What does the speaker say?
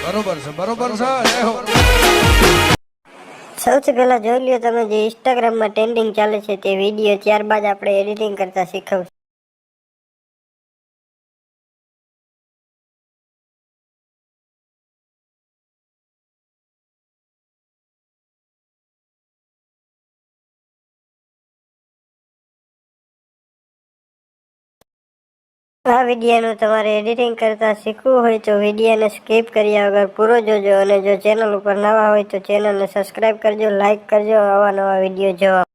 બરોબર છે જય હો। સૌથી પહેલા જોઈ લ્યો તમે જે ઇન્સ્ટાગ્રામમાં ટ્રેન્ડિંગ ચાલે છે તે વિડીયો, ત્યારબાદ આપણે એડિટિંગ કરતા શીખવશું। આ વિડીયોનું તમારે એડિટિંગ કરતા શીખવું હોય તો વિડીયોને સ્કીપ કર્યા વગર પૂરો જોજો, અને જો ચેનલ ઉપર નવા હોય તો ચેનલને સબસ્ક્રાઈબ કરજો, લાઈક કરજો આવા નવા વિડીયો જોવા।